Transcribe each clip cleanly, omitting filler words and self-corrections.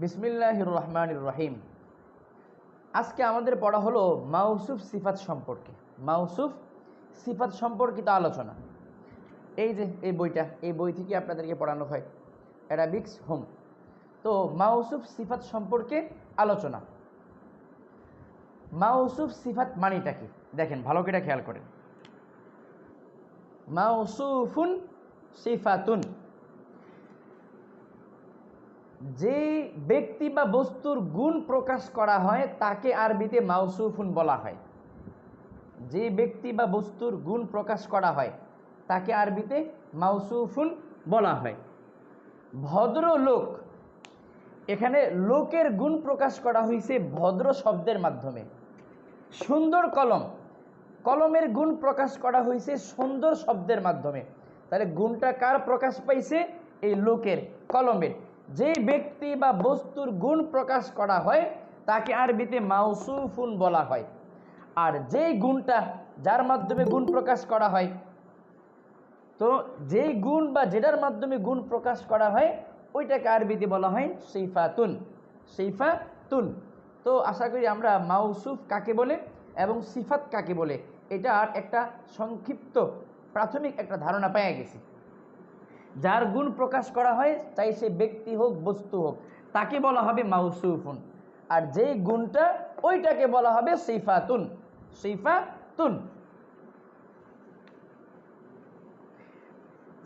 বিসমিল্লাহির রহমানির রহিম। আজকে আমাদের পড়া হলো মাউসুফ সিফাত সম্পর্কে। মাউসুফ সিফাত সম্পর্কিত আলোচনা। এই যে এই বইটা, এই বই থেকে আপনাদেরকে পড়ানো হয়, অ্যারাবিক্স হোম। তো মাউসুফ সিফাত সম্পর্কে আলোচনা। মাউসুফ সিফাত মানেটা কি দেখেন, ভালো করে খেয়াল করেন। মাউসুফুন সিফাতুন, যে ব্যক্তি বা বস্তুর গুণ প্রকাশ করা হয় তাকে আরবিতে মাউসুফুন বলা হয়। যে ব্যক্তি বা বস্তুর গুণ প্রকাশ করা হয় তাকে আরবিতে মাউসুফুন বলা হয়। ভদ্র লোক, এখানে লোকের গুণ প্রকাশ করা হয়েছে ভদ্র শব্দের মাধ্যমে। সুন্দর কলম, কলমের গুণ প্রকাশ করা হয়েছে সুন্দর শব্দের মাধ্যমে। তাহলে গুণটা কার প্রকাশ পাইছে? এই লোকের, কলমের। যে ব্যক্তি বা বস্তুর গুণ প্রকাশ করা হয় তাকে আরবিতে মাউসুফুন বলা হয়। আর যেই গুণটা, যার মাধ্যমে গুণ প্রকাশ করা হয়, তো যেই গুণ বা যেটার মাধ্যমে গুণ প্রকাশ করা হয় ওইটাকে আরবিতে বলা হয় সিফাতুন। সিফাতুন। তো আশা করি আমরা মাউসুফ কাকে বলে এবং সিফাত কাকে বলে এটার একটা সংক্ষিপ্ত প্রাথমিক একটা ধারণা পেয়ে গেছি। যার গুণ প্রকাশ করা হয়, চাই সে ব্যক্তি হোক বস্তু হোক, তাকে বলা হবে মাউসুফুন। আর যেই গুণটা, ওইটাকে বলা হবে সিফাতুন। সিফাতুন।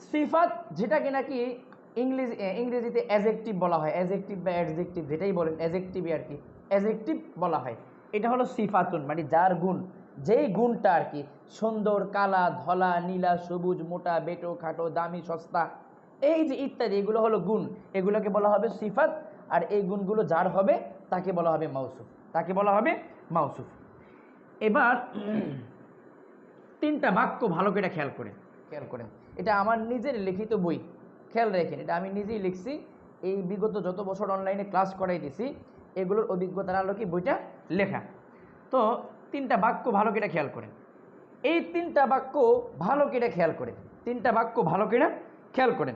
সিফাত যেটাকে নাকি ইংরেজিতে অ্যাজেক্টিভ বলা হয়, অ্যাজেক্টিভ বা অ্যাডজেক্টিভ যেটাই বলেন, অ্যাজেক্টিভই আর কি, অ্যাজেক্টিভ বলা হয়। এটা হলো সিফাতুন, মানে যার গুণ, যেই গুণটা আর কি, সুন্দর, কালা, ধলা, নীলা, সবুজ, মোটা, বেটো, খাটো, দামি, সস্তা, এই যে ইত্যাদি, এগুলো হলো গুণ। এগুলোকে বলা হবে সিফাত। আর এই গুণগুলো যার হবে তাকে বলা হবে মাউসুফ। তাকে বলা হবে মাউসুফ। এবার তিনটা বাক্য ভালো করে খেয়াল করেন। এটা আমার নিজের লিখিত বই, খেয়াল রাখেন, এটা আমি নিজেই লিখছি। এই বিগত যত বছর অনলাইনে ক্লাস করাই দিছি, এগুলোর অভিজ্ঞতার আলোকে বইটা লেখা। তো তিনটা বাক্য ভালো করে খেয়াল করেন। এই তিনটা বাক্য ভালো করে খেয়াল করেন। তিনটা বাক্য ভালো করে খেয়াল করেন।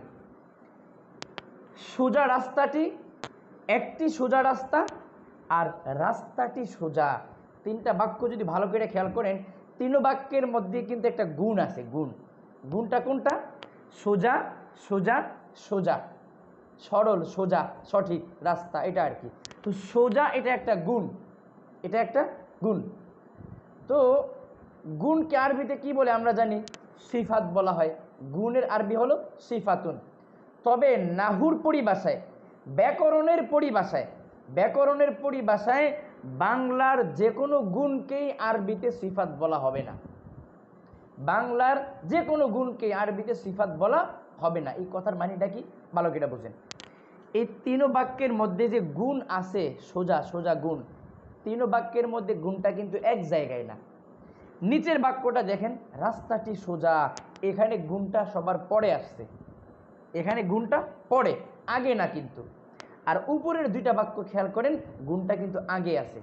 সোজা রাস্তাটি, একটি সোজা রাস্তা, আর রাস্তাটি সোজা। তিনটা বাক্য যদি ভালো করে খেয়াল করেন, তিন বাক্যের মধ্যে কিন্তু একটা গুণ আছে। গুণটা কোনটা? সোজা, সোজা, সোজা, সরল, সোজা, সঠিক রাস্তা, এটা আর কি। তো সোজা এটা একটা গুণ, এটা একটা গুণ। তো গুণকে আরবিতে কি বলে আমরা জানি? সিফাত বলা হয়। গুণের আরবি হলো সিফাতুন। তবে নাহুর পরিভাষায়, ব্যাকরণের পরিভাষায় বাংলার যে কোনো গুণকেই আরবিতে সিফাত বলা হবে না। বাংলার যে কোনো গুণকে আরবিতে সিফাত বলা হবে না। এই কথার মানেটা কি ভালো করে বুঝেন। এই তিন বাক্যের মধ্যে যে গুণ আছে, সোজা সোজা গুণ, তিন বাক্যের মধ্যে গুণটা কিন্তু এক জায়গায় না। নিচের বাক্যটা দেখেন, রাস্তাটি সোজা, এখানে গুণটা সবার পরে আসছে, এখানে গুণটা পরে, আগে না কিন্তু। আর উপরের দুইটা বাক্য খেয়াল করেন, গুণটা কিন্তু আগে আছে।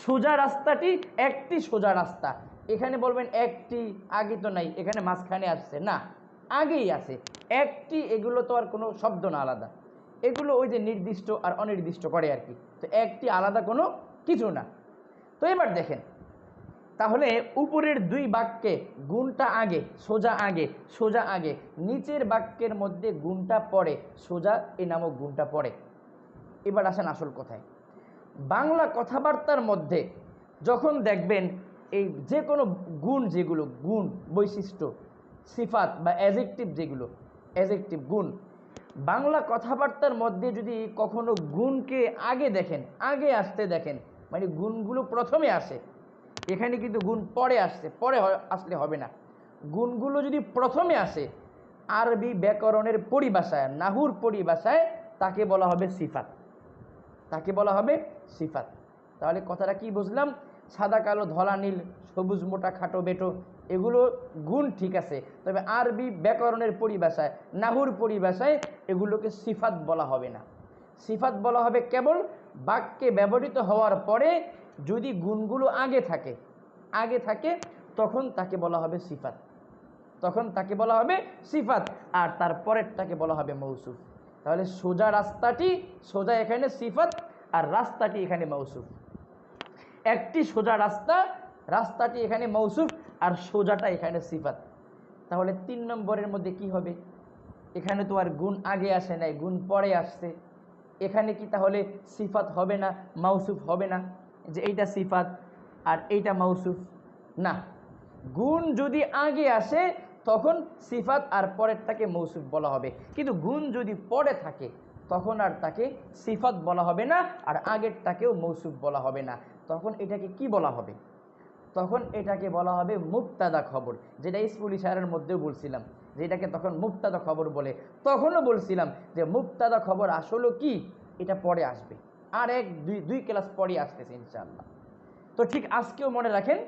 সোজা রাস্তাটি, একটি সোজা রাস্তা, এখানে বলবেন একটি, আগে তো নাই, এখানে মাঝখানে আসছে না, আগেই আছে। একটি, এগুলো তো আর কোনো শব্দ না আলাদা, এগুলো ওই যে নির্দিষ্ট আর অনির্দিষ্ট করে আর কি। তো একটি আলাদা কোনো কিছু না। তো এবার দেখেন, তাহলে উপরের দুই বাক্যে গুণটা আগে, সোজা আগে, সোজা আগে, নিচের বাক্যের মধ্যে গুণটা পড়ে, সোজা এই নামক গুণটা পড়ে। এবার আসেন আসল কথায়। বাংলা কথাবার্তার মধ্যে যখন দেখবেন এই যে কোনো গুণ, যেগুলো গুণ, বৈশিষ্ট্য, সিফাত বা অ্যাজেক্টিভ, যেগুলো অ্যাজেক্টিভ গুণ, বাংলা কথাবার্তার মধ্যে যদি কখনো গুণকে আগে দেখেন, আগে আসতে দেখেন, মানে গুণগুলো প্রথমে আসে, এখানে কিন্তু গুণ পরে আসছে, পরে আসলে হবে না। গুণগুলো যদি প্রথমে আসে, আরবি ব্যাকরণের পরিভাষায়, নাহুর পরিভাষায়, তাকে বলা হবে সিফাত। তাকে বলা হবে সিফাত। তাহলে কথাটা কি বুঝলাম? সাদা, কালো, ধলা, নীল, সবুজ, মোটা, খাটো, বেটো, এগুলো গুণ ঠিক আছে, তবে আরবি ব্যাকরণের পরিভাষায়, নাহুর পরিভাষায় এগুলোকে সিফাত বলা হবে না। সিফাত বলা হবে কেবল বাক্যে ব্যবহৃত হওয়ার পরে যদি গুণগুলো আগে থাকে, তখন তাকে বলা হবে সিফাত, তখন তাকে বলা হবে সিফাত। আর তার পরেরটাকে বলা হবে মৌসুফ। তাহলে সোজা রাস্তাটি, সোজা এখানে সিফাত আর রাস্তাটি এখানে মৌসুফ। একটি সোজা রাস্তা, রাস্তাটি এখানে মৌসুফ আর সোজাটা এখানে সিফাত। তাহলে 3 নম্বরের মধ্যে কি হবে? এখানে তো আর গুণ আগে আসে নাই, গুণ পরে আসছে। এখানে কি তাহলে সিফাত হবে না, মৌসুফ হবে না? যে এইটা সিফাত আর এইটা মৌসুফ? না, গুণ যদি আগে আসে তখন সিফাত আর পরেরটাকে মৌসুফ বলা হবে, কিন্তু গুণ যদি পরে থাকে তখন আর তাকে সিফাত বলা হবে না আর আগেরটাকেও মৌসুফ বলা হবে না। তখন এটাকে কি বলা হবে? তখন এটাকে বলা হবে মুবতাদা খবর, যেটা স্কুল ইশারার মধ্যেও বলছিলাম যে এটাকে তখন মুবতাদা খবর বলে। তখনও বলছিলাম যে মুবতাদা খবর আসলে কি, এটা পরে আসবে, আর দুই ক্লাস পরে আসতেছে ইনশাআল্লাহ। তো ঠিক আজকেও মনে রাখেন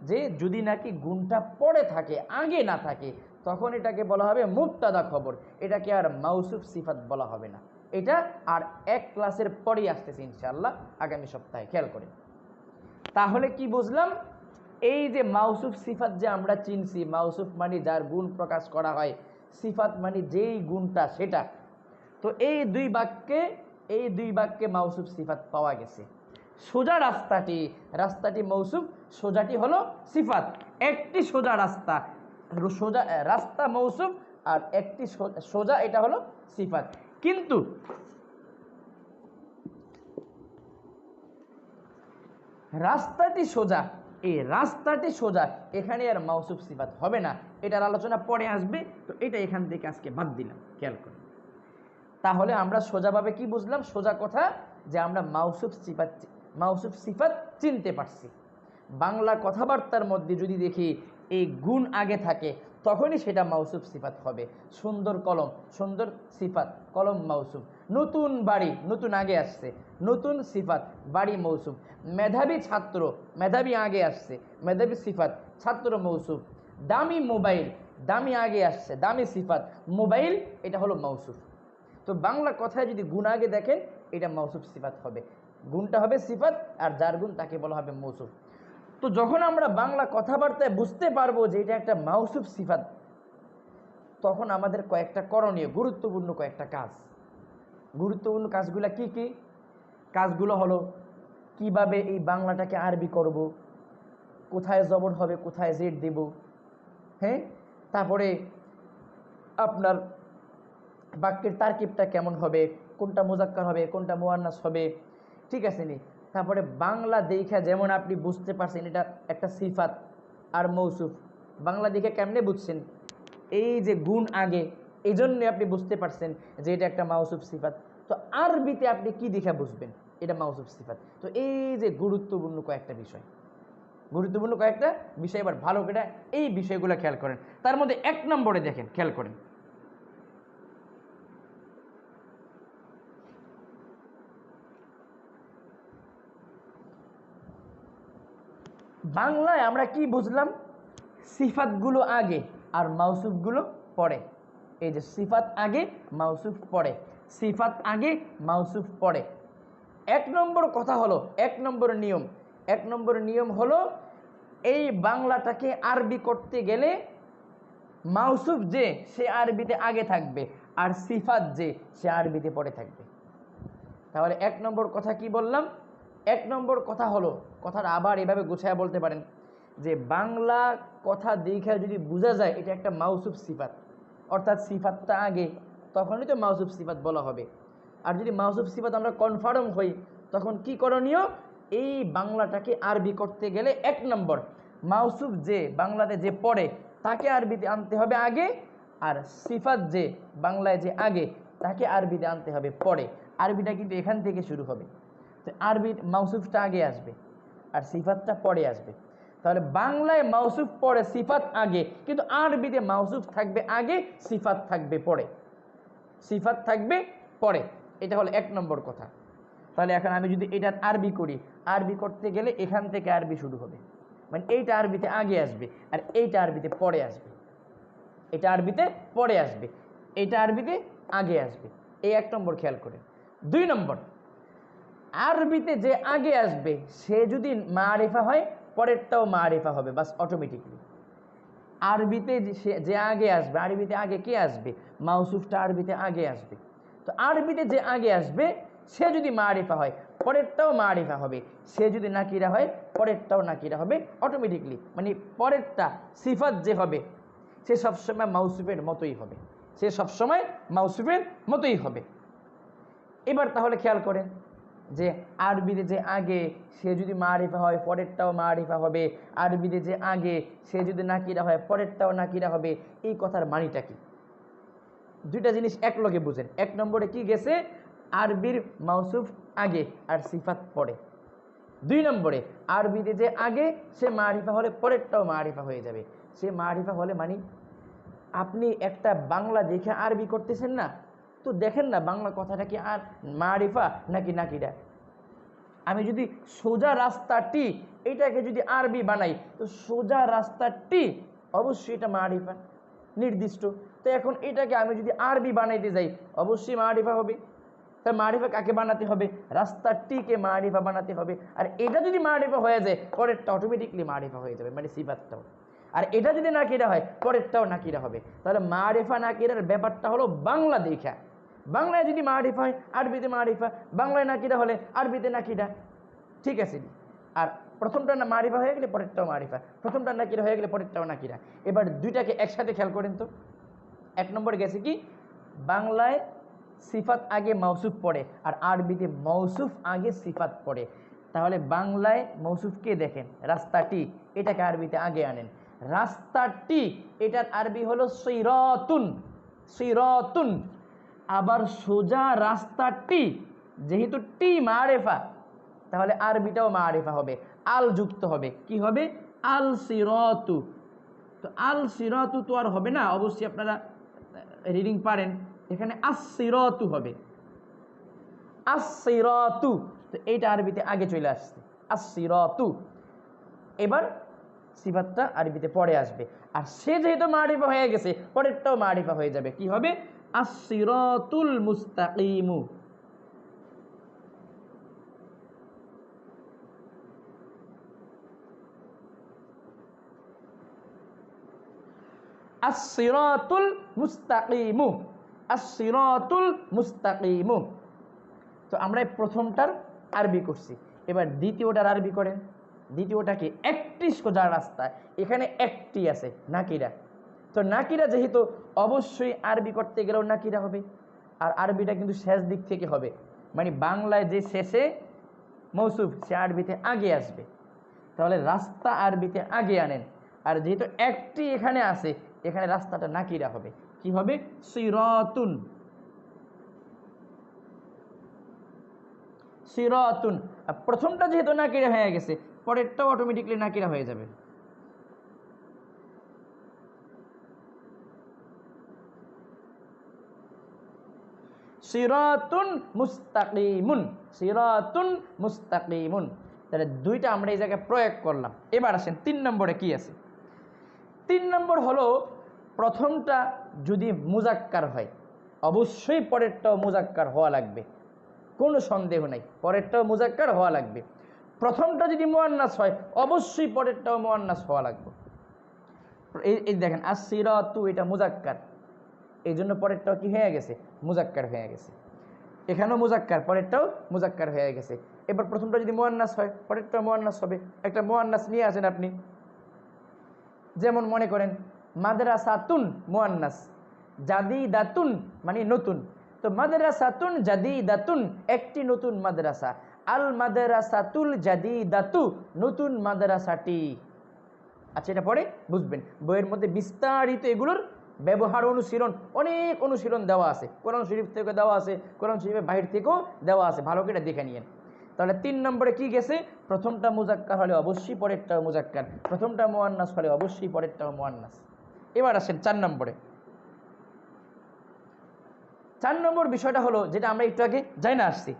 যে যদি নাকি গুণটা পরে থাকে, আগে না থাকে, তখন এটাকে বলা হবে মুবতাদা খবর, এটাকে আর মাউসুফ সিফাত বলা হবে না। এটা আর 1 ক্লাসের পরেই আসতেছে ইনশাআল্লাহ, আগামী সপ্তাহে। খেয়াল করেন তাহলে কি বুঝলাম? এই যে মাউসুফ সিফাত যে আমরা চিনছি, মাউসুফ মানে যার গুণ প্রকাশ করা হয়, সিফাত মানে যেই গুণটা সেটা। তো এই দুই বাক্যে মাউসুফ সিফাত পাওয়া গেছে। সোজা রাস্তাটি, রাস্তাটি মৌসুফ, সোজাটি হলো সিফাত। একটি সোজা রাস্তা, সোজা রাস্তা মৌসুফ আর একটি সোজা, এটা হলো সিফাত। কিন্তু রাস্তাটি সোজা, এই রাস্তাটি সোজা, এখানে আর মাউসুফ সিফাত হবে না, এটার আলোচনা পরে আসবে। তো এটা এখান থেকে আজকে বাদ দিলাম। খেয়াল করুন তাহলে আমরা সোজাভাবে কি বুঝলাম? সোজা কথা যে আমরা মাউসুফ সিফাত চিনতে পারছি। বাংলা কথাবার্তার মধ্যে যদি দেখি এই গুণ আগে থাকে তখনই সেটা মাউসুফ সিফাত হবে। সুন্দর কলম, সুন্দর সিফাত, কলম মাউসুফ। নতুন বাড়ি, নতুন আগে আসছে, নতুন সিফাত, বাড়ি মৌসুফ। মেধাবী ছাত্র, মেধাবী আগে আসছে, মেধাবী সিফাত, ছাত্র মৌসুফ। দামি মোবাইল, দামি আগে আসছে, দামি সিফাত, মোবাইল এটা হলো মৌসুফ। তো বাংলা কথায় যদি গুণ আগে দেখেন এটা মাউসুফ সিফাত হবে, গুণটা হবে সিফাত আর যার গুণ তাকে বলা হবে মৌসুফ। তো যখন আমরা বাংলা কথাবার্তায় বুঝতে পারবো যে এটা একটা মাউসুফ সিফাত, তখন আমাদের কয়েকটা করণীয়, গুরুত্বপূর্ণ কয়েকটা কাজ। গুরুত্বপূর্ণ কাজগুলো কি কি? কাজগুলো হলো কিভাবে এই বাংলাটাকে আরবি করব, কোথায় জবর হবে, কোথায় জেড দেব, হ্যাঁ, তারপরে আপনার বাক্যের তারকিবটা কেমন হবে, কোনটা মুজাক্কার হবে, কোনটা মুয়ান্নাস হবে, ঠিক আছে নি? তারপরে বাংলা দেখা যেমন আপনি বুঝতে পারছেন এটা একটা সিফাত আর মৌসুফ, বাংলা দেখে কেমনে বুঝছেন? এই যে গুণ আগে, এই জন্যে আপনি বুঝতে পারছেন যে এটা একটা মাউসুফ সিফাত। তো আরবিতে আপনি কি দেখে বুঝবেন এটা মাউসুফ সিফাত? তো এই যে গুরুত্বপূর্ণ কয়েকটা বিষয়, গুরুত্বপূর্ণ কয়েকটা বিষয়, এবার ভালো করে এই বিষয়গুলো খেয়াল করেন। তার মধ্যে 1 নম্বরে দেখেন, খেয়াল করেন, বাংলায় আমরা কি বুঝলাম? সিফাতগুলো আগে আর মাউসুফগুলো পরে। এই যে সিফাত আগে, মাউসুফ পরে, সিফাত আগে, মাউসুফ পরে। 1 নম্বর কথা হলো, 1 নম্বর নিয়ম হলো এই বাংলাটাকে আরবি করতে গেলে মাউসুফ যে সে আরবিতে আগে থাকবে আর সিফাত যে সে আরবিতে পরে থাকবে। তাহলে 1 নম্বর কথা কি বললাম? 1 নম্বর কথা হলো, কথাটা আবার এভাবে গুছায় বলতে পারেন যে বাংলা কথা দেখে যদি বোঝা যায় এটা একটা মাউসুফ সিফাত, অর্থাৎ সিফাতটা আগে, তখনই তো মাউসুফ সিফাত বলা হবে। আর যদি মাউসুফ সিফাত আমরা কনফার্ম হই তখন কি করণীয়? এই বাংলাটাকে আরবি করতে গেলে 1 নম্বর মাউসুফ যে বাংলাতে যে পড়ে তাকে আরবিতে আনতে হবে আগে, আর সিফাত যে বাংলায় যে আগে তাকে আরবিতে আনতে হবে পরে। আরবিটা কিন্তু এখান থেকে শুরু হবে। তো আরবির মাউসুফটা আগে আসবে আর সিফাতটা পরে আসবে। তাহলে বাংলায় মাউসুফ পরে, সিফাত আগে, কিন্তু আরবিতে মাউসুফ থাকবে আগে, সিফাত থাকবে পরে, সিফাত থাকবে পরে। এটা হলো 1 নম্বর কথা। তাহলে এখন আমি যদি এটা আরবি করি, আরবি করতে গেলে এখান থেকে আরবি শুরু হবে, মানে এইটা আরবিতে আগে আসবে আর এইটা আরবিতে পরে আসবে, এটা আরবিতে পরে আসবে, এইটা আরবিতে আগে আসবে। এই 1 নম্বর খেয়াল করে। 2 নম্বর, আরবিতে যে আগে আসবে সে যদি মারিফা হয় পরেরটাও মারিফা হবে, বাস অটোমেটিকলি। আরবিতে যে আগে আসবে, আরবিতে আগে কে আসবে? মাউসুফটা আরবিতে আগে আসবে। তো আরবিতে যে আগে আসবে সে যদি মারিফা হয় পরেরটাও মারিফা হবে, সে যদি নাকিরা হয় পরেরটাও নাকিরা হবে অটোমেটিকলি। মানে পরেরটা সিফাত যে হবে সে সবসময় মাউসুফের মতোই হবে, সে সবসময় মাউসুফের মতোই হবে। এবার তাহলে খেয়াল করেন যে আরবিতে যে আগে সে যদি মারিফা হয় পরেরটাও মারিফা হবে, আরবিতে যে আগে সে যদি নাকিরা হয় পরেরটাও নাকিরা হবে, এই কথার মানিটা কি? দুইটা জিনিস একলগে বুঝেন। এক নম্বরে কি গেছে, আরবির মাউসুফ আগে আর সিফাত পরে। দুই নম্বরে আরবিতে যে আগে সে মারিফা হলে পরেরটাও মারিফা হয়ে যাবে। সে মারিফা হলে মানে আপনি একটা বাংলা দেখে আরবি করতেছেন না, তো দেখেন না বাংলা কথাটা কি আর মারিফা নাকি নাকিরা। আমি যদি সোজা রাস্তাটি এটাকে যদি আরবি বানাই তো সোজা রাস্তাটি অবশ্যই এটা মারিফা নির্দিষ্ট। তো এখন এটাকে আমি যদি আরবি বানাইতে যাই অবশ্যই মারিফা হবে। তা মারিফা কাকে বানাতে হবে? রাস্তাটিকে মারিফা বানাতে হবে। আর এটা যদি মারিফা হয়ে যায় পরেরটা অটোমেটিকলি মারিফা হয়ে যাবে, মানে সিফাতটাও। আর এটা যদি নাকিরা হয় পরেরটাও নাকিরা হবে। তাহলে মারিফা নাকিরার ব্যাপারটা হলো বাংলা দেখা। বাংলায় যদি মারিফা হয় আরবিতে মারিফা, বাংলায় নাকিরা হলে আরবিতে নাকিরা। ঠিক আছে। আর প্রথমটা না মারিফা হয়ে গেলে পরেরটাও মারিফা, প্রথমটা নাকিরা হয়ে গেলে পরেরটাও নাকিরা। এবার দুইটাকে একসাথে খেয়াল করেন তো। এক নম্বরে গেছে কি, বাংলায় সিফাত আগে মৌসুফ পড়ে আর আরবিতে মৌসুফ আগে সিফাত পড়ে। তাহলে বাংলায় মৌসুফকে দেখেন রাস্তাটি, এটাকে আরবিতে আগে আনেন। রাস্তাটি এটার আরবি হলো সিরাতুন, সিরাতুন। আবার সোজা রাস্তাটি যেহেতু টি মারেফা তাহলে আরবিটাও মারিফা হবে, আল যুক্ত হবে। কি হবে? আল সিরাতু। তো আল সিরাতু তো আর হবে না, অবশ্যই আপনারা রিডিং পারেন, এখানে আস সিরাতু হবে, আস সিরাতু। তো এইটা আরবিতে আগে চলে আসছে, আস সিরাতু। এবার সিফাতটা আরবিতে পরে আসবে। আর সে যেহেতু মারিফা হয়ে গেছে পরেরটাও মারিফা হয়ে যাবে। কি হবে? আস সিরাতুল মুস্তাকিমু। as-siratul mustaqimu, as-siratul mustaqimu। তো আমরা প্রথমটার আরবি করছি, এবার দ্বিতীয়টার আরবি করেন। দ্বিতীয়টাকে একটি সোজা রাস্তা, এখানে একটি আছে নাকিরা। তো নাকিরা যেহেতু অবশ্যই আরবি করতে গেলেও নাকিরা হবে। আর আরবিটা কিন্তু শেষ দিক থেকে হবে, মানে বাংলায় যে শেষে মৌসুফ সে আরবিতে আগে আসবে। তাহলে রাস্তা আরবিতে আগে আনেন। আর যেহেতু একটি এখানে আছে এখানে রাস্তাটা নাকিরা হবে। কি হবে? সিরাতুন, সিরাতুন। আর প্রথমটা যেহেতু নাকিরা হয়ে গেছে পরেরটাও অটোমেটিকলি নাকিরা হয়ে যাবে। সিরাতুন মুস্তাকিমুন, সিরাতুন মুস্তাকিমুন। তাহলে দুইটা আমরা এই জায়গায় প্রয়োগ করলাম। এবার আসেন 3 নম্বরে কি আছে। 3 নম্বর হলো প্রথমটা যদি মুজাক্কার হয় অবশ্যই পরেরটাও মুজাক্কার হওয়া লাগবে, কোনো সন্দেহ নাই, পরেরটাও মুজাক্কার হওয়া লাগবে। প্রথমটা যদি মুয়ান্নাস হয় অবশ্যই পরেরটাও মুয়ান্নাস হওয়া লাগবে। এই দেখেন as-siratu এটা মুজাক্কার, এই জন্য পরেরটাও কি হয়ে গেছে? মুজাক্কার হয়ে গেছে। এখানেও মুজাক্কার, পরেরটাও মুজাক্কার হয়ে গেছে। এবার প্রথমটা যদি মুয়ান্নাস হয় পরেরটাও মুয়ান্নাস হবে। একটা মুয়ান্নাস নিয়ে আসেন আপনি, যেমন মনে করেন মাদ্রাসাতুন মুয়ান্নাস, জাদিদাতুন মানে নতুন। তো মাদ্রাসাতুন জাদিদাতুন একটি নতুন মাদ্রাসা, আল মাদ্রাসাতুল জাদিদাতু নতুন মাদ্রাসাটি। আচ্ছা, এটা পরে বুঝবেন, বইয়ের মধ্যে বিস্তারিত এগুলোর ব্যবহার অনুশীলন, অনেক অনুশীলন দেওয়া আছে, কোরআন শরীফ থেকে দেওয়া আছে, কোরআন শরীফের বাইরে থেকেও দেওয়া আছে, ভালো করে দেখে নিয়েন। তাহলে 3 নম্বরে কি গেছে? প্রথমটা মুজাক্কার হলে অবশ্যই পরেরটাও মুজাক্কার, প্রথমটা মুয়ান্নাস হলে অবশ্যই পরেরটাও মুয়ান্নাস। এবার আসেন 4 নম্বরে। 4 নম্বর বিষয়টা হলো যেটা আমরা একটু আগে যাই না আসছি,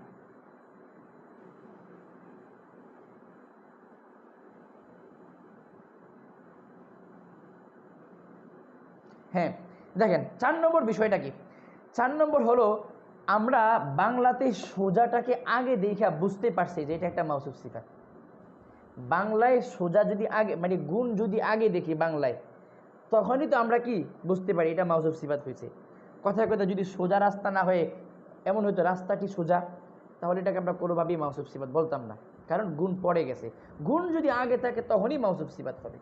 হ্যাঁ দেখেন 4 নম্বর বিষয়টা কি। 4 নম্বর হলো আমরা বাংলাতে সোজাটাকে আগে দেখা বুঝতে পারছি যে এটা একটা মাউসুফ সিফাত। বাংলায় সোজা যদি আগে মানে গুণ যদি আগে দেখি বাংলায়, তখনই তো আমরা কি বুঝতে পারি এটা মাউসুফ সিফাত হয়েছে। কথায় কথা যদি সোজা রাস্তা না হয়ে এমন হয়তো রাস্তাটি সোজা, তাহলে এটাকে আমরা কোনোভাবেই মাউসুফ সিফাত বলতাম না, কারণ গুণ পড়ে গেছে। গুণ যদি আগে থাকে তখনই মাউসুফ সিফাত হবে।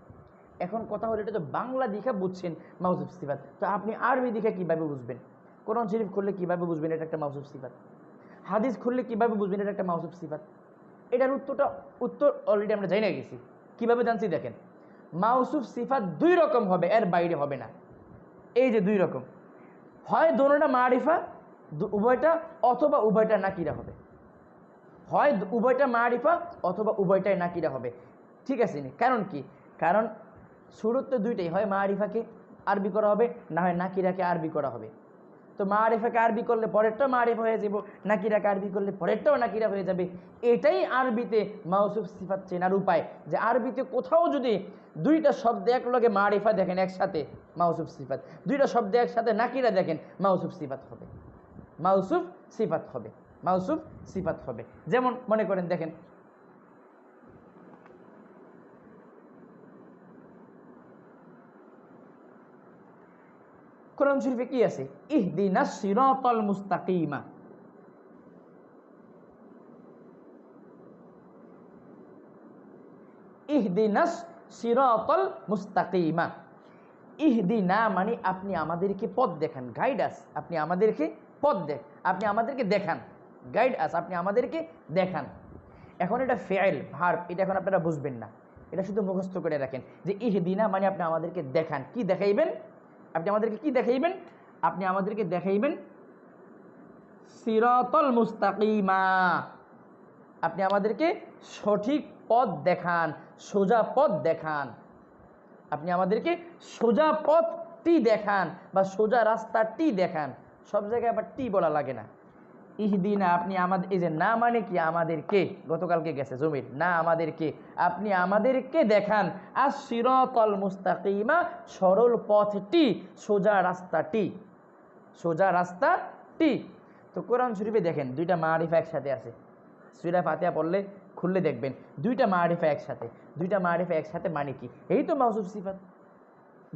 এখন কথা হলো, এটা তো বাংলা দিকে বুঝছেন মাউসুফ সিফাত, তো আপনি আরবি দিকে কীভাবে বুঝবেন? কোরআন শরীফ খুললে কীভাবে বুঝবেন এটা একটা মাউসুফ সিফাত? হাদিস খুললে কীভাবে বুঝবেন এটা একটা মাউসুফ সিফাত? এটার উত্তর অলরেডি আমরা জানি না গেছি। কীভাবে জানছি দেখেন, মাউসুফ সিফাত দুই রকম হবে, এর বাইরে হবে না। এই যে দুই রকম, হয় দোনোটা মারিফা উভয়টা, অথবা উভয়টা নাকিরা হবে। হয় উভয়টা মারিফা অথবা উভয়টাই নাকিরা হবে। ঠিক আছে নি? কারণ কি? কারণ শুরুর তো দুইটাই, হয় মারিফাকে আরবি করা হবে, না হয় নাকিরাকে আরবি করা হবে। তো মারিফাকে আরবি করলে পরেরটাও মারিফা হয়ে যাব, নাকিরাকে আরবি করলে পরেরটাও নাকিরা হয়ে যাবে। এটাই আরবিতে মাউসুফ সিফাত চেনার উপায়, যে আরবিতে কোথাও যদি দুইটা শব্দ এক লগে মারিফা দেখেন একসাথে মাউসুফ সিফাত, দুইটা শব্দ একসাথে নাকিরা দেখেন মাউসুফ সিফাত হবে, মাউসুফ সিফাত হবে, মাউসুফ সিফাত হবে। যেমন মনে করেন দেখেন, কোরআন শরীফে কি আছে? ইহদিনাস সিরাতাল মুস্তাকিমা। ইহদিনাস সিরাতাল মুস্তাকিমা। ইহদিনা মানে আপনি আমাদেরকে পথ দেখান, গাইড আস, আপনি আমাদেরকে পথ আপনি আমাদেরকে দেখান, গাইড আস, আপনি আমাদেরকে দেখান। এখন এটা ফেল ভার্ব, এটা এখন আপনারা বুঝবেন না, এটা শুধু মুখস্থ করে রাখেন যে ইহদিনা মানে আপনি আমাদেরকে দেখান। কি দেখাইবেন? আপনি আমাদেরকে কি দেখাইবেন? আপনি আমাদেরকে দেখাইবেন সিরাতাল মুস্তাকিমা, আপনি আমাদেরকে সঠিক পথ দেখান, সোজা পথ দেখান, আপনি আমাদেরকে সোজা পথটি দেখান বা সোজা রাস্তাটি দেখান। সব জায়গায় আবার টি বলা লাগে না। ইহদিনা আপনি আমাদের, এই যে না মানে কি আমাদেরকে, গতকালকে গেছে জমির না আমাদেরকে, আপনি আমাদেরকে দেখান আস-সিরাতাল মুস্তাকিমা, সরল পথটি, সোজা রাস্তাটি, সোজা রাস্তাটি। তো কোরআন শরীফে দেখেন দুইটা মারিফা একসাথে আছে। সূরা ফাতিহা পড়লে খুললে দেখবেন দুইটা মারিফা একসাথে, দুইটা মারিফা একসাথে মানে কি? এই তো মাউসুফ সিফাত।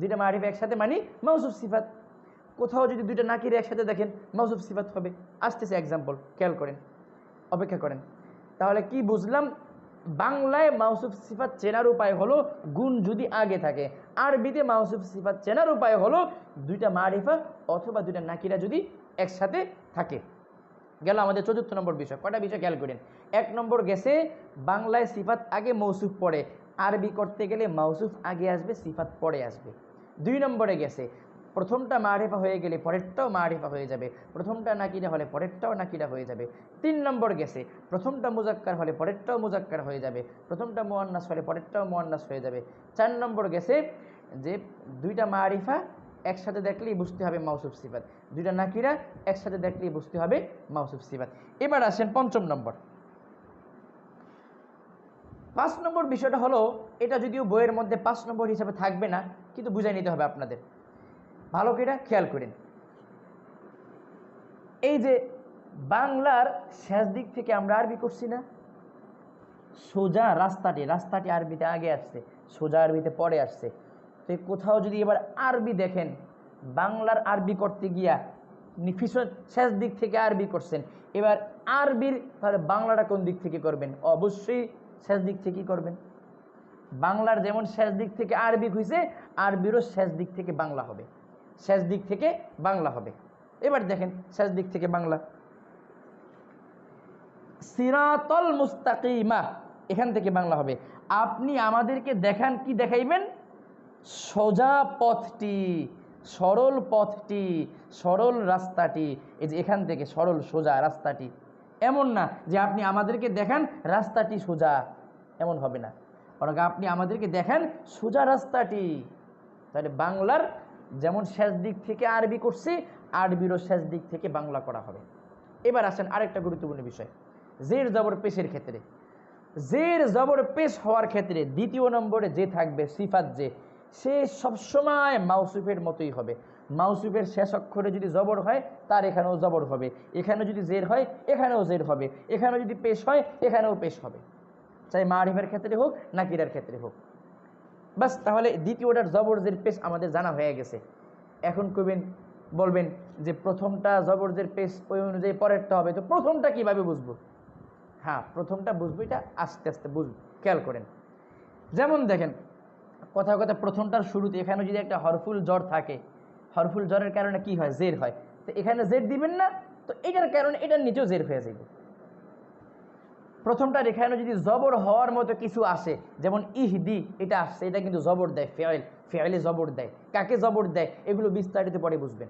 দুইটা মারিফা একসাথে মানে মাউসুফ সিফাত। কোথাও যদি দুইটা নাকির একসাথে দেখেন মাউসুফ সিফাত হবে। আসতেছে এক্সাম্পল, খেয়াল করেন, অপেক্ষা করেন। তাহলে কি বুঝলাম? বাংলায় মাউসুফ সিফাত চেনার উপায় হলো গুণ যদি আগে থাকে, আরবিতে মাউসুফ সিফাত চেনার উপায় হলো দুইটা মারিফা অথবা দুইটা নাকিরা যদি একসাথে থাকে। গেল আমাদের চতুর্থ নম্বর বিষয়। কয়টা বিষয় খেয়াল করেন? 1 নম্বর গেছে বাংলায় সিফাত আগে মৌসুফ পড়ে, আরবি করতে গেলে মাউসুফ আগে আসবে, সিফাত পরে আসবে। 2 নম্বরে গেছে প্রথমটা মারিফা হয়ে গেলে পরেরটাও মারিফা হয়ে যাবে, প্রথমটা নাকিরা হলে পরেরটাও নাকিরা হয়ে যাবে। 3 নম্বর গেছে প্রথমটা মুজাক্কার হলে পরেরটাও মুজাক্কার হয়ে যাবে, প্রথমটা মুয়ান্নাস হলে পরেরটাও মুয়ান্নাস হয়ে যাবে। 4 নম্বর গেছে যে দুইটা মারিফা একসাথে দেখলেই বুঝতে হবে মাউসুফ সিফাত, দুইটা নাকিরা একসাথে দেখলেই বুঝতে হবে মাউসুফ সিফাত। এবার আসেন 5ম নম্বর। 5 নম্বর বিষয়টা হলো, এটা যদিও বইয়ের মধ্যে 5 নম্বর হিসাবে থাকবে না, কিন্তু বুঝে নিতে হবে আপনাদের, ভালো করে খেয়াল করেন। এই যে বাংলার শেষ দিক থেকে আমরা আরবি করছি না, সোজা রাস্তাটি, রাস্তাটি আরবিতে আগে আসছে, সোজা আরবিতে পরে আসছে। তো কোথাও যদি এবার আরবি দেখেন, বাংলার আরবি করতে গিয়া শেষ দিক থেকে আরবি করছেন, এবার আরবির তাহলে বাংলাটা কোন দিক থেকে করবেন? অবশ্যই শেষ দিক থেকেই করবেন। বাংলার যেমন শেষ দিক থেকে আরবি হয়েছে, আরবিরও শেষ দিক থেকে বাংলা হবে, শেষ দিক থেকে বাংলা হবে। এবার দেখেন শেষ দিক থেকে বাংলা, সিরাতাল মুস্তাকিমা, এখান থেকে বাংলা হবে। আপনি আমাদেরকে দেখান, কি দেখাইবেন? সোজা পথটি, সরল পথটি, সরল রাস্তাটি। এই যে এখান থেকে সরল সোজা রাস্তাটি, এমন না যে আপনি আমাদেরকে দেখান রাস্তাটি সোজা, এমন হবে না, বরং আপনি আমাদেরকে দেখান সোজা রাস্তাটি। তাহলে বাংলার যেমন শেষ দিক থেকে আরবি করছে, আরবিরও শেষ দিক থেকে বাংলা করা হবে। এবার আসেন আরেকটা গুরুত্বপূর্ণ বিষয়, জের জবর পেশের ক্ষেত্রে। জের জবর পেশ হওয়ার ক্ষেত্রে 2য় নম্বরে যে থাকবে সিফাত, যে সে সবসময় মাউসুফের মতোই হবে। মাউসুফের শেষ অক্ষরে যদি জবর হয় তার এখানেও জবর হবে, এখানে যদি জের হয় এখানেও জের হবে, এখানে যদি পেশ হয় এখানেও পেশ হবে, চাই মারিফের ক্ষেত্রে হোক নাকিরার ক্ষেত্রে হোক। বাস, তাহলে 2য়টার জবর জের পেশ আমাদের জানা হয়ে গেছে। এখন কইবেন বলবেন যে প্রথমটা জবর জের পেশ ওই অনুযায়ী পরেরটা হবে, তো প্রথমটা কিভাবে বুঝবো? হ্যাঁ, প্রথমটা বুঝবো, এটা আস্তে আস্তে বুঝবো, খেয়াল করেন। যেমন দেখেন, কথা কথা প্রথমটার শুরুতে এখানে যদি একটা হরফুল জ্বর থাকে, হরফুল জ্বরের কারণে কি হয়? জের হয়। তো এখানে জের দিবেন না, তো এটার কারণে এটার নিচেও জের হয়ে যাবে। প্রথমটার এখানে যদি জবর হওয়ার মতো কিছু আসে, যেমন ইহদি, এটা আসছে, এটা কিন্তু জবর দেয়, ফেয়েল, ফেয়েলে জবর দেয়। কাকে জবর দেয় এগুলো বিস্তারিত পরে বুঝবেন।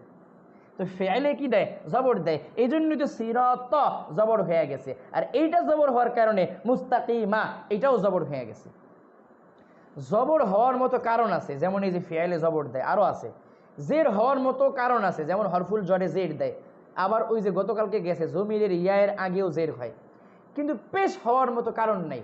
তো ফেয়েলে কি দেয়? জবর দেয়, এই জন্যই তো সিরাত জবর হয়ে গেছে। আর এইটা জবর হওয়ার কারণে মুস্তাকিমা এটাও জবর হয়ে গেছে। জবর হওয়ার মতো কারণ আছে, যেমন এই যে ফেয়েলে জবর দেয়, আরও আছে। জের হওয়ার মতো কারণ আছে, যেমন হরফুল জরে জের দেয়। আবার ওই যে গতকালকে গেছে জমিরের ইয়ায়ের আগেও জের হয়, কিন্তু পেশ হওয়ার মতো কারণ নাই।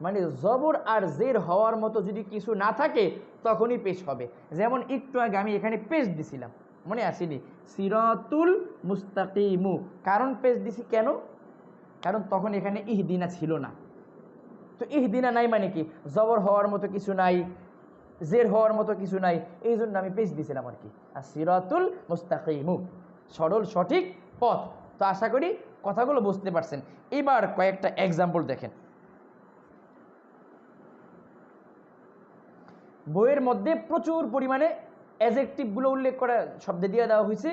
মানে জবর আর জের হওয়ার মতো যদি কিছু না থাকে তখনই পেশ হবে। যেমন একটু আগে আমি এখানে পেশ দিছিলাম, মনে আসেনি? সিরাতুল মুস্তাকিমু, কারণ পেশ দিছি কেন? কারণ তখন এখানে ইহদিনা ছিল না। তো ইহদিনা নাই মানে কি? জবর হওয়ার মতো কিছু নাই, জের হওয়ার মতো কিছু নাই, এই জন্য আমি পেশ দিছিলাম আর কি। আর সিরাতুল মুস্তাকিমু, সরল সঠিক পথ। তো আশা করি কথাগুলো বুঝতে পারছেন। এবার কয়েকটা এক্সাম্পল দেখেন। বইয়ের মধ্যে প্রচুর পরিমাণে অ্যাজেক্টিভগুলো উল্লেখ করা শব্দ দিয়ে দেওয়া হয়েছে।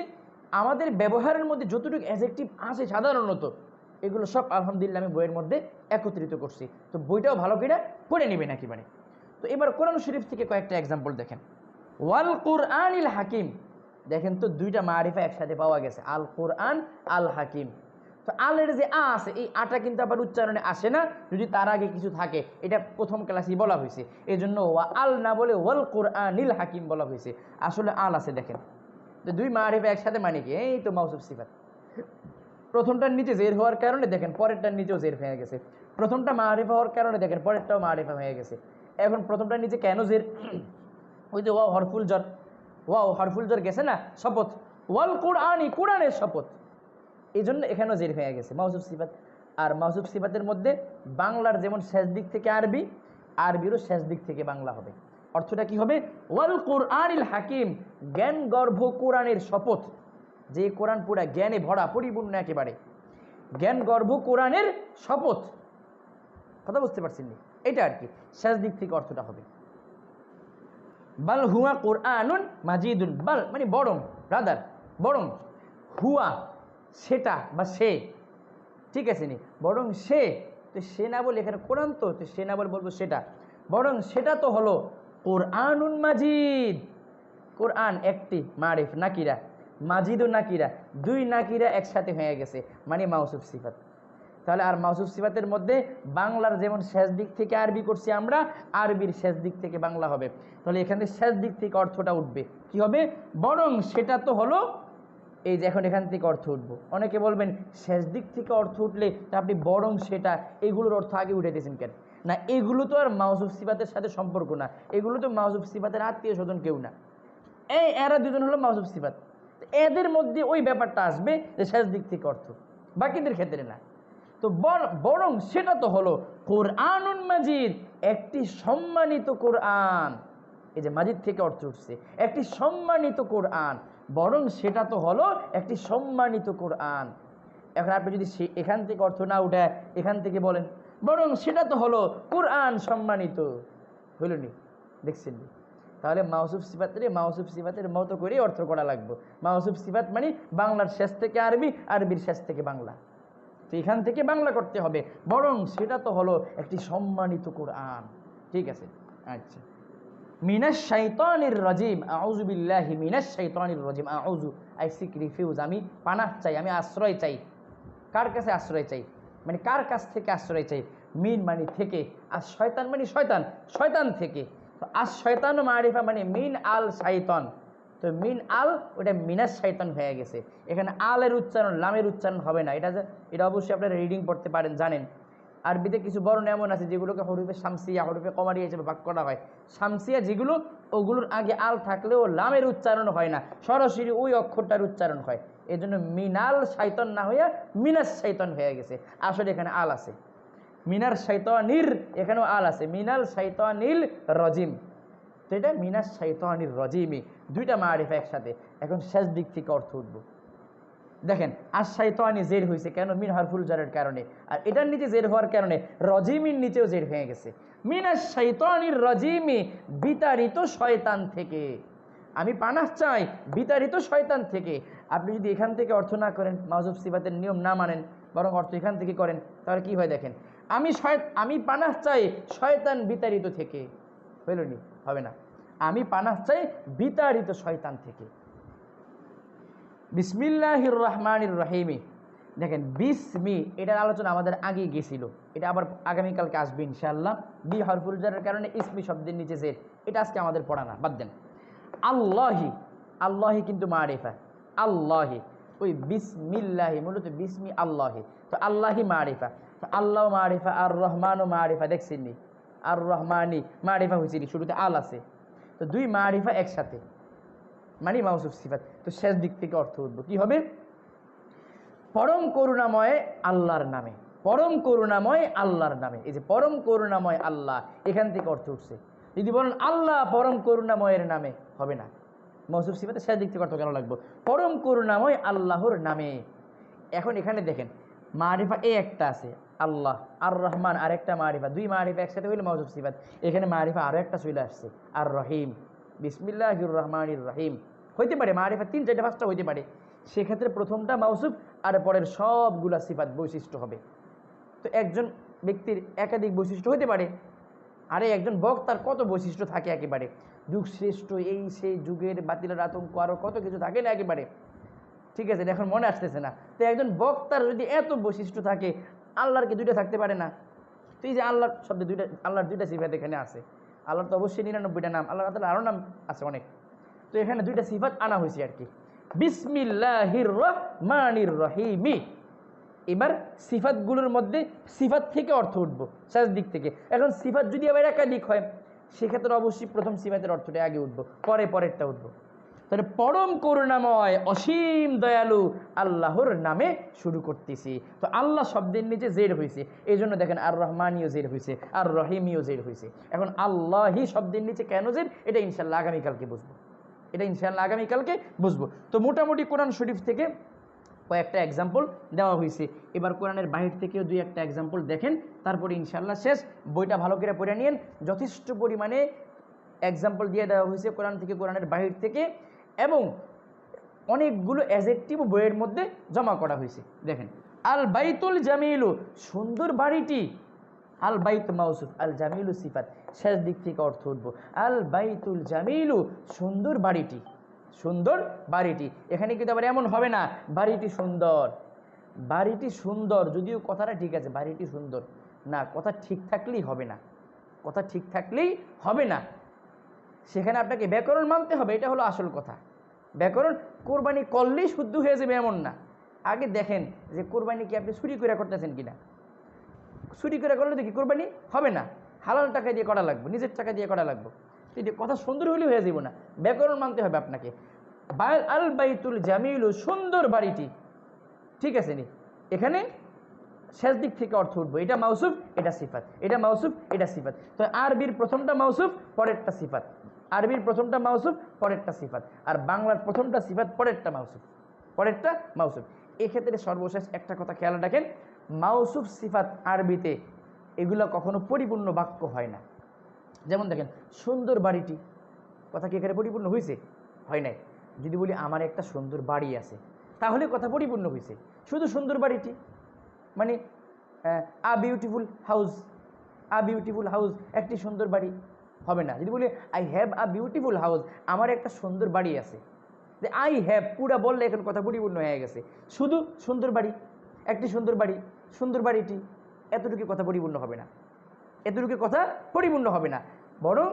আমাদের ব্যবহারের মধ্যে যতটুকু অ্যাজেক্টিভ আছে সাধারণত, এগুলো সব আলহামদুলিল্লাহ আমি বইয়ের মধ্যে একত্রিত করছি। তো বইটাও ভালো করে পড়ে নেবেন একেবারে। তো এবার কোরআন শরীফ থেকে কয়েকটা এক্সাম্পল দেখেন। ওয়াল কুরআনিল হাকিম, দেখেন তো দুইটা মারিফা একসাথে পাওয়া গেছে, আল কোরআন, আল হাকিম। তো আলের যে আ আছে, এই আটা কিন্তু আবার উচ্চারণে আসে না যদি তার আগে কিছু থাকে, এটা প্রথম ক্লাসেই বলা হয়েছে। এই জন্য ওয়া আল না বলে ওয়াল কুরআনিল হাকিম বলা হয়েছে, আসলে আল আছে। দেখেন তো দুই মারিফা একসাথে মানে কি? এই তো মাউসুফ সিফাত। প্রথমটার নিচে জের হওয়ার কারণে দেখেন পরেরটার নিচেও জের হয়ে গেছে। প্রথমটা মারিফা হওয়ার কারণে দেখেন পরেরটাও মারিফা হয়ে গেছে। এখন প্রথমটার নিচে কেন জের? ওই যে ওয়াও হরফুল জর, ওয়াও হরফুল জর গেছে না, শপথ, ওয়াল কুরআনি, কুরআনের শপথ, এই জন্য এখানেও জের হয়ে গেছে, মাউসুফ সিফাত। আর মাউসুফ সিফাতের মধ্যে বাংলার যেমন শেষ দিক থেকে আরবি, আরবিরও শেষ দিক থেকে বাংলা হবে। অর্থটা কি হবে? ওয়াল কুরআনিল হাকিম, জ্ঞান গর্ভ কোরআনের শপথ, যে কোরআন পুরা জ্ঞানে ভরা, পরিপূর্ণ একেবারে, জ্ঞান গর্ভ কোরআনের শপথ। কথা বুঝতে পারছেন? এটা আর কি শেষ দিক থেকে অর্থটা হবে। বাল হুয়া কোরআনুন মাজিদুন, বাল মানে বরং, রাদার বরং, হুয়া সেটা বা সে, ঠিক আছে নি, বরং সে, তো সে না বলে এখানে কোরআন, তো সে না বলে বলবো সেটা, বরং সেটা তো হলো কোরআনুন মাজিদ। কোরআন একটি মারিফ নাকিরা, মাজিদুন নাকিরা, দুই নাকিরা একসাথে হয়ে গেছে, মানে মাউসুফ সিফাত। তাহলে আর মাউসুফ সিফাতের মধ্যে বাংলার যেমন শেষ দিক থেকে আরবি করছি আমরা, আরবির শেষ দিক থেকে বাংলা হবে। তাহলে এখানে শেষ দিক থেকে অর্থটা উঠবে, কি হবে? বরং সেটা তো হলো, এই যে এখন এখান থেকে অর্থ উঠবো। অনেকে বলবেন শেষ দিক থেকে অর্থ উঠলে তা আপনি বরং সেটা, এগুলোর অর্থ আগে উঠাইতেছেন কেন? না, এগুলো তো আর মাউসুফ সিফাতের সাথে সম্পর্ক না, এগুলো তো মাউসুফ সিফাতের আত্মীয় স্বজন কেউ না। এরা দুজন হলো মাউসুফ সিফাত, এদের মধ্যে ওই ব্যাপারটা আসবে যে শেষ দিক থেকে অর্থ, বাকিদের ক্ষেত্রে না। তো বরং সেটা তো হলো কোরআনুন মাজিদ, একটি সম্মানিত কোরআন। এই যে মাজিদ থেকে অর্থ উঠছে, একটি সম্মানিত কোরআন, বরং সেটা তো হলো একটি সম্মানিত কোরআন। এখন আপনি যদি এখান থেকে অর্থ না উঠায় এখান থেকে বলেন বরং সেটা তো হলো কোরআন সম্মানিত, হইল নি? দেখছেন? তাহলে মাউসুফ সিফাতের মতো করেই অর্থ করা লাগবে। মাউসুফ সিফাত মানে বাংলার শেষ থেকে আরবি, আরবির শেষ থেকে বাংলা, তো এখান থেকে বাংলা করতে হবে, বরং সেটা তো হলো একটি সম্মানিত কোরআন। ঠিক আছে, আচ্ছা। মিনাশ শাইতানির রাজিম, আউযু বিল্লাহি মিনাশ শাইতানির রাজিম। আউযু, আই সিক রিফিউজ, আমি পানাহ চাই, আমি আশ্রয় চাই। কার কাছে আশ্রয় চাই? মানে কার কাছ থেকে আশ্রয় চাই? মিন মানে থেকে, আর শয়তান মানে শয়তান, শয়তান থেকে। তো আর শয়তান মারিফা মানে মিন আল শাইতান, তো মিন আল ওটা মিনাস শাইতান হয়ে গেছে। এখানে আলের উচ্চারণ, লামের উচ্চারণ হবে না। এটা অবশ্যই আপনারা রিডিং পড়তে পারেন, জানেন। আরবিতে কিছু বর্ণ এমন আছে যেগুলোকে হরফে শামসিয়া, হরফে কমারিয়া হিসেবে ভাগ করা হয়। শামসিয়া যেগুলো, ওগুলোর আগে আল থাকলেও লামের উচ্চারণ হয় না, সরাসরি ওই অক্ষরটার উচ্চারণ হয়। এই জন্য মিনাল শাইতান না হইয়া মিনাস শাইতান হয়ে গেছে। আসলে এখানে আল আছে, মিনার শাইতানির, এখানেও আল আছে, মিনাল শাইতানিল রাজিম। তো এটা মিনাশ শাইতানির রাজিমি, দুইটা মারিফা একসাথে। এখন শেষ দিক থেকে অর্থ উঠবো। দেখেন আশ শাইতানি জের হয়েছে কেন? মিন হারফুল জারের কারণে। আর এটার নিচে জের হওয়ার কারণে রজিমির নিচেও জের হয়ে গেছে। মিনাশ শাইতানির রাজিমি, বিতাড়িত শয়তান থেকে। আমি পানাহ চাই বিতাড়িত শয়তান থেকে। আপনি যদি এখান থেকে অর্থ না করেন, মাউজুব সিফাতের নিয়ম না মানেন, বরং অর্থ এখান থেকে করেন, তাহলে কি হয় দেখেন, আমি পানাহ চাই শয়তান বিতাড়িত থেকে, হইল নি? হবে না। আমি পানাহ চাই বিতাড়িত শয়তান থেকে। বিসমিল্লাহির রহমানির রহিমি, দেখেন বিসমি, এটার আলোচনা আমাদের আগে গেছিল, এটা আবার আগামীকালকে আসবে ইনশাআল্লাহ। বি হরফুল জারের কারণে ইসমি শব্দের নিচে জের, এটা আজকে আমাদের পড়া না, বাদ দেন। আল্লাহি, আল্লাহি কিন্তু মারিফা, আল্লাহি, ওই বিসমিল্লাহি মূলত বিসমি আল্লাহি, তো আল্লাহি মারিফা, তো আল্লাহ মারিফা, আর রহমানও মারিফা, দেখছেন নি? আর রহমানি মারিফা হয়েছে, শুরুতে আল আছে, তো দুই মারিফা একসাথে, মানে মাউসুফ সিফাত। তো শেষ দিক থেকে অর্থ উঠবো, কি হবে? পরম করুণাময় আল্লাহর নামে, পরম করুণাময় আল্লাহর নামে। এই যে পরম করুণাময় আল্লাহ, এখান থেকে অর্থ উঠছে। যদি বলেন আল্লাহ পরম করুণাময়ের নামে, হবে না। মাউসুফ সিফাতে শেষ দিক থেকে অর্থ কেন লাগবো? পরম করুণাময় আল্লাহর নামে। এখন এখানে দেখেন মারিফা এ একটা আছে আল্লাহ, আর রহমান আরেকটা মারিফা, দুই মারিফা একসাথে হইলে মাউসুফ সিফাত। এখানে মারিফা আরো একটা চলে আসছে, আর রহিম, বিসমিল্লাহির রহমানির রহিম। হইতে পারে মারিফা 3, 4, 5টা হইতে পারে, সেক্ষেত্রে প্রথমটা মাউসুফ আর পরের সবগুলা সিফাত বৈশিষ্ট্য হবে। তো একজন ব্যক্তির একাধিক বৈশিষ্ট্য হইতে পারে, আরে একজন বক্তার কত বৈশিষ্ট্য থাকে একেবারে, যুগ শ্রেষ্ঠ, এই সেই যুগের বাতিলের আতঙ্ক, আরও কত কিছু থাকে না একেবারে, ঠিক আছে, এখন মনে আসতেছে না। তো একজন বক্তার যদি এত বৈশিষ্ট্য থাকে, আল্লাহর কি দুইটা থাকতে পারে না? তো এই যে আল্লাহর শব্দে দুইটা, আল্লাহর দুইটা সিফাত এখানে আছে, আল্লাহর তো অবশ্যই 99টা নাম, আল্লাহ তাআলা আরও নাম আছে অনেক, তো এখানে দুইটা সিফাত আনা হয়েছে আর কি। বিসমিল্লাহির রহমানির রহিমি, এবার সিফাতগুলোর মধ্যে সিফাত থেকে অর্থ উঠবো শেষ দিক থেকে। এখন সিফাত যদি আবার একাধিক হয়, সেক্ষেত্রে অবশ্যই প্রথম সিফাতের অর্থটা আগে উঠবো, পরে পরেরটা উঠবো। তাহলে পরম করুণাময় অসীম দয়ালু আল্লাহর নামে শুরু করতেছি। তো আল্লাহ শব্দের নিচে জের হয়েছে, এই জন্য দেখেন আর রহমানিও জের হয়েছে, আর রহিমিও জের হয়েছে। এখন আল্লাহি শব্দের নিচে কেন জের, এটা ইনশাল্লাহ আগামীকালকে বুঝবো, এটা ইনশাল্লাহ আগামীকালকে বুঝবো। তো মোটামুটি কোরআন শরীফ থেকে কয়েকটা এক্সাম্পল দেওয়া হয়েছে, এবার কোরআনের বাহির থেকেও 2-1টা এক্সাম্পল দেখেন, তারপরে ইনশাল্লাহ শেষ। বইটা ভালো করে পড়ে নিন, যথেষ্ট পরিমাণে এক্সাম্পল দিয়ে দেওয়া হয়েছে কোরআন থেকে, কোরআনের বাহির থেকে, এবং অনেকগুলো অ্যাডজেক্টিভ বইয়ের মধ্যে জমা করা হয়েছে। দেখেন আল বাইতুল জামিলু, সুন্দর বাড়িটি, আল বাইত মাউসুফ, আল জামিলু সিফাত, শেষ দিক থেকে অর্থ উঠবো আল বাইতুল জামিলু, সুন্দর বাড়িটি, সুন্দর বাড়িটি। এখানে কিন্তু আবার এমন হবে না বাড়িটি সুন্দর, বাড়িটি সুন্দর, যদিও কথাটা ঠিক আছে, বাড়িটি সুন্দর না, কথা ঠিক থাকলেই হবে না, কথা ঠিক থাকলেই হবে না, সেখানে আপনাকে ব্যাকরণ মানতে হবে, এটা হলো আসল কথা। ব্যাকরণ কোরবানি করলেই শুদ্ধ হয়ে যাবে এমন না, আগে দেখেন যে কোরবানি কি আপনি চুরি করে করতেছেন কিনা, চুরি করে করলে তো কি কোরবানি হবে না, হালাল টাকা দিয়ে করা লাগবে, নিজের টাকা দিয়ে করা লাগবে, কিন্তু কথা সুন্দর হলেও হয়ে যাব না, ব্যাকরণ মানতে হবে আপনাকে। আল বাইতুল জামিলু, সুন্দর বাড়িটি, ঠিক আছে নি, এখানে শেষ দিক থেকে অর্থ উঠবো, এটা মাউসুফ এটা সিফাত, এটা মাউসুফ এটা সিফাত। তো আরবির প্রথমটা মাউসুফ পরেরটা সিফাত, আরবির প্রথমটা মাউসুফ পরেরটা সিফাত, আর বাংলার প্রথমটা সিফাত পরেরটা মাউসুফ, পরেরটা মাউসুফ। এক্ষেত্রে সর্বশেষ একটা কথা খেয়াল রাখেন, মাউসুফ সিফাত আরবিতে এগুলো কখনো পরিপূর্ণ বাক্য হয় না। যেমন দেখেন সুন্দর বাড়িটি, কথা কি এখানে পরিপূর্ণ হয়েছে? হয় নাই। যদি বলি আমার একটা সুন্দর বাড়ি আছে, তাহলে কথা পরিপূর্ণ হয়েছে। শুধু সুন্দর বাড়িটি মানে a beautiful house, a beautiful house, একটি সুন্দর বাড়ি হবে না। যদি বলি I have a beautiful house, আমার একটা সুন্দর বাড়ি আছে, যে আই হ্যাভ পুরা বললে এখন কথা পরিপূর্ণ হয়ে গেছে। শুধু সুন্দর বাড়ি, একটি সুন্দর বাড়ি, সুন্দর বাড়িটি, এতটুকু কথা পরিপূর্ণ হবে না, এতটুকু কথা পরিপূর্ণ হবে না। বরং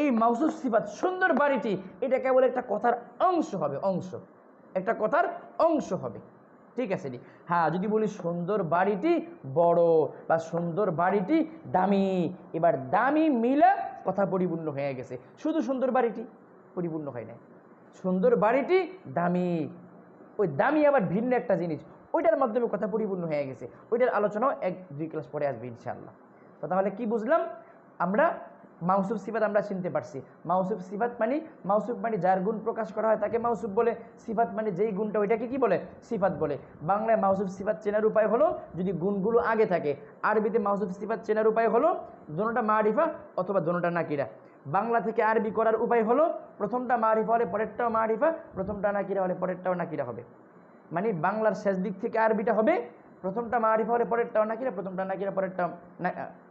এই মাউসুফ সিফাত সুন্দর বাড়িটি, এটা কেবল একটা কথার অংশ হবে, অংশ, একটা কথার অংশ হবে, ঠিক আছে নি। হ্যাঁ, যদি বলি সুন্দর বাড়িটি বড় বা সুন্দর বাড়িটি দামি, এবার দামি মিলে কথা পরিপূর্ণ হয়ে গেছে। শুধু সুন্দর বাড়িটি পরিপূর্ণ হয় না, সুন্দর বাড়িটি দামি, ওই দামি আবার ভিন্ন একটা জিনিস, ওইটার মাধ্যমে কথা পরিপূর্ণ হয়ে গেছে। ওইটার আলোচনাও 1-2 ক্লাস পরে আসবে ইনশাআল্লাহ। তো তাহলে কি বুঝলাম আমরা? মাউসুফ সিফাত আমরা চিনতে পারছি। মাউসুফ সিফাত মানে যার গুণ প্রকাশ করা হয় তাকে মাউসুফ বলে, সিফাত মানে যেই গুণটা ওইটাকে কি বলে? সিফাত বলে। বাংলায় মাউসুফ সিফাত চেনার উপায় হলো যদি গুণগুলো আগে থাকে, আরবিতে মাউসুফ সিফাত চেনার উপায় হলো দোনোটা মারিফা অথবা দোনোটা নাকিরা। বাংলা থেকে আরবি করার উপায় হলো প্রথমটা মারিফা হলে পরেরটাও মারিফা, প্রথমটা নাকিরা হলে পরেরটাও নাকিরা হবে। মানে বাংলার শেষ দিক থেকে আরবিটা হবে প্রথমটা মারিফা হলে পরেরটাও নাকিরা, প্রথমটা নাকিরা পরেরটাও,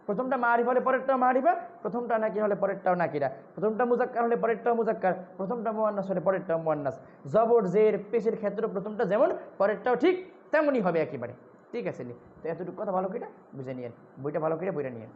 প্রথমটা মারিফা হলে পরেরটাও মারিফা, প্রথমটা নাকিরা হলে পরেরটাও নাকিরা, প্রথমটা মুজাক্কার হলে পরেরটাও মুজাক্কার, প্রথমটা মুয়ান্নাস হলে পরেরটাও মুয়ান্নাস। জবর জের পেশের ক্ষেত্রে প্রথমটা যেমন পরেরটাও ঠিক তেমনই হবে একেবারে। ঠিক আছে নি? তো এতটুকু কথা ভালো করে বুঝে নিয়েন, বইটা ভালো করে বইটা নিয়েন।